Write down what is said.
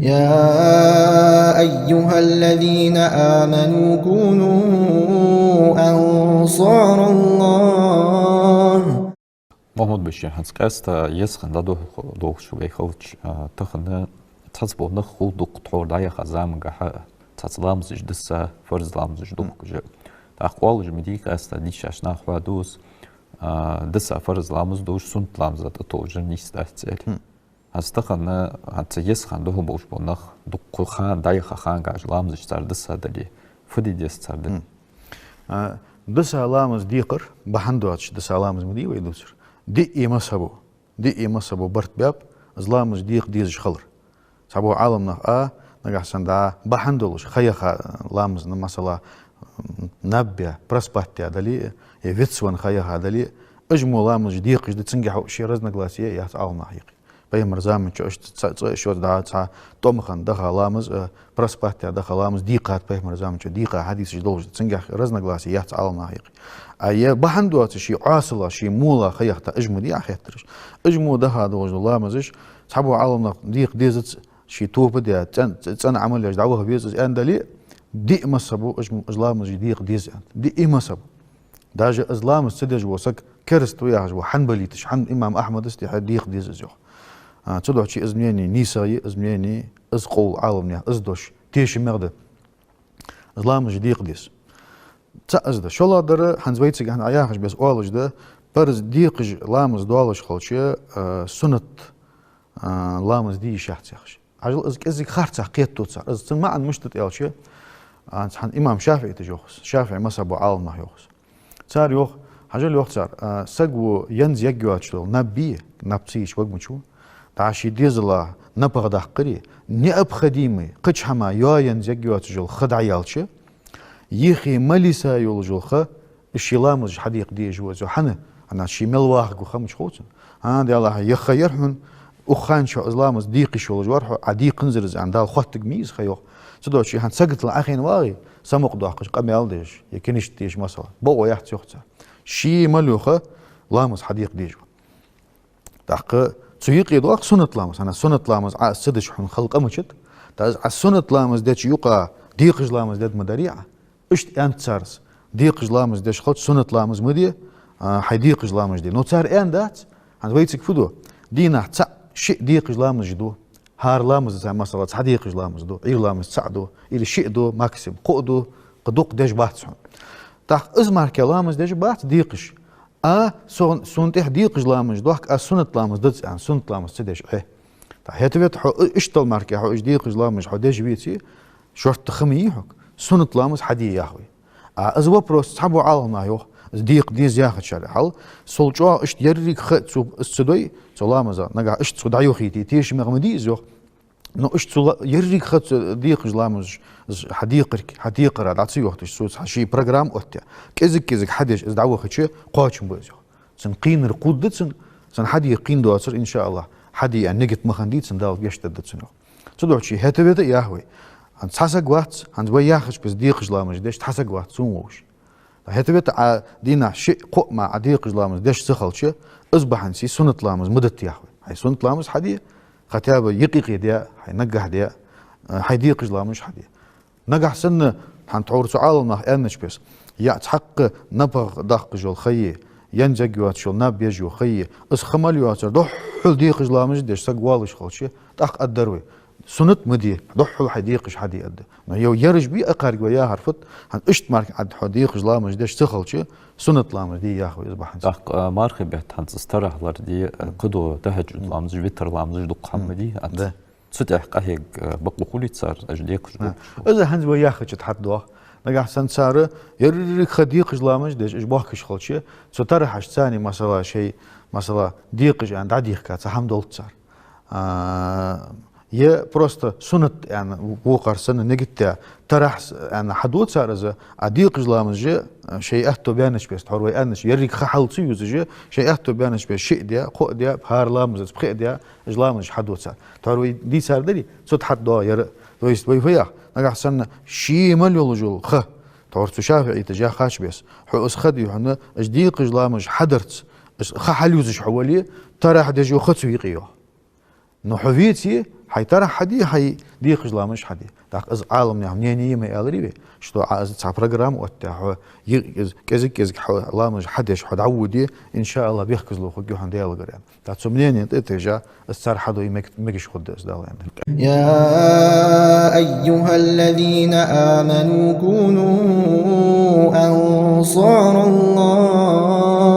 يا أيها الذين آمنوا كونوا أنصار الله. Мухаммад Башир ханскаста есханда до шугай ховч тахна тасбонда худук тордая хазамга тасламз ждса фарзламз ждук же тахвал жмидик аста дишашна хвадус дса фарзламз душ сунтламз это тоже не стацель астахна ханца есханда хобош бонах дук хан дая хан гажламз жтардса дали фудидес цард дса ламз дикр бахандуач дса ламз мди вейдусер دي مسابو برت باب زلامز ديق ديز خلر سابو عالمنا نجحسن دا بحندولش خيخا لامز مثلا نبيا برسباتيا دلي يفيتسون خيخا دلي اجمو لامز ديق جد تنجحو شي رزنا غلاسيه يات عالمنا حقيقي بيمر زامن شو دا تا تومخان دخل لامز برسباتيا دخل لامز ديقات بيمر زامن ديقه حديث جدولج تنجح رزنا غلاسيه يات عالمنا حقيقي أيه بحندوات شيء عاصلة شيء مولا خيختا أجمو دي أخيترش أجمو ده هذا وجه الله مزش صحبوا عالمنا ديق ديزت شيء توب دي تن عمل يج دعوه بيز أندلي دي مسبو أجمو إسلام مزج ديق ديز دي مسبو داج إسلام استدج وسك كرست وياج وحنبليتش حن إمام أحمد استي ديق ديز جو تدعو شيء إزميني نيساي إزميني إزقول عالمنا إزدوش تيش مغد إسلام مزج ديق ديز تأزده شو در هنزويتسك عن عياخش بس أولش ده برز ديقج لامز دوالش خلشة سنة لامز دي شحتيخش عجل إزك خارج قيت توتصر إز تن عن مشتت إلشة عن إمام شافعي تجوخس شافعي مسبو عالم يوخس صار يوخ عجل يوخ صار سجو ينز يجواتشلو نبي نبسيش وجمشو تعشي ديزلا نبغى قري نأب خديمي قش حما ينز يجواتشلو خدع يالشة يخي مليسا يولجوخا الشيلامز حديق دي جوازو حنا انا شي ملواخ وخمش خوتن دي الله يخيرهم وخان شو ازلامز ديقي شو جوارحو عديق نزرز عند الخوت ميز خيوخ تدو شي هان سقط الاخين واغي سمق دوحقش قميال ديش يكنش ديش مثلا بو يحت يختا شي ملوخا لامز حديق ديجو داق تسيقي دوق سنة لامز انا سنة لامز ع سدش حن خلق امشت تاز ع سنة لامز ديش يوقع ديقج لامز دد مداريعه اشت انت سارس ديقج لامز ديش خلط سنة لامز مدي حيديقج لامز دي نو تار ان دات عند ويتك فدو دينا تسع شيء ديقج لامز دو هار لامز زي مثلا حديقج لامز دو عير لامز تسعدو الى شيء دو ماكسيم قدو قدوق ديش باتسون تاخ ازمار كلامز ديش بات ديقج سنتح ديقج لامز دوك سنة لامز دت عن سنة لامز تديش هتبت حو اشتل ماركه حو اش ديقج لامز حو ديش بيتي شورت تخميحك سنة لامز حدي ياهوي از وبروس صحبو عالم يوخ ديق ديز ياخد شارع حل سولجوا اشت يريك خد سو السدوي سلامزا نجا اشت سو دايوخيتي تيش مغمديز يوخ نو اشت سو يريك خد ديق لامز حديقر داتسي وقتش سو شي بروجرام اوتيا كزك حدش از داوخيتش قاچم بوز سن قين رقود سن حدي قين دواسر ان شاء الله حدي نجت مخنديت سن دال بيشتد سنو تدوشي هتبدا ياهوي عند حسق وقت عند وياخش بس ديقج لامج ديش حسق وقت سوموش هتبت دينا شيء قو مع ديقج لامج ديش سخلش اصبح نسي سنة لامج مدت ياخوي هاي سنة لامج حدي ختابة يقيقي ديا هاي نجح ديا هاي ديقج لامج حدي نجح سن حنتعور سعالنا انش بس يا تحق نبغ دق جول خي ينجق وات شو ناب يجو خي اس خمال وات دوح ديقج لامج ديش سقوالش خلش دق الدروي سنة مدي ضحوا حديقش حدي قد ما يو يرج بي اقارق ويا هرفت عن اشت مارك عند حديقش لامج ديش تخلش سنة لامج دي يا اخوي اصبح دق مارخ بيت هانس استراحلر دي قدو تهجد لامج فيتر لامج دق حمدي عند ستح قهيق بقلقولي تصار اجديقش اذا هنز ويا خش تحدوا نجا حسن صار يرك خديقش لامج ديش اجباخش خلش سترحش ثاني مثلا شيء مثلا ديقش عند عديق كات حمد الله صار يا просто سنة يعني وقر سنة نجت ترح يعني حدود صار إذا عديق جلامج شيء أهتو بيانش بس حروي أنش يريك خحل تيوز شيء أهتو بيانش بس شيء ديا قو ديا بهار لامز بخير ديا جلامج حدود صار حروي دي صار دري صوت حد دوا ير تويست ويفيا نجح سنة شيء مليون جول خ تعرف شافعي تجاه خاش بس حو أسخدي حنا أجديق جلامج حدرت خحل يوزش حوالي ترى حد يجو خطوي قيو نو حفيتي هاي ترى حدي هاي ديق جلا مش حدي تاق از عالم نعم نيني ما يالري شتو عايز تاع بروجرام وتاع كذا الله مش حدش حد عودي ان شاء الله بيخكز له خوجو هندي الغر يعني تاع سمنين انت تجا السر حدو يمكش خد اس دال يعني يا أيها الذين آمنوا كونوا أنصار الله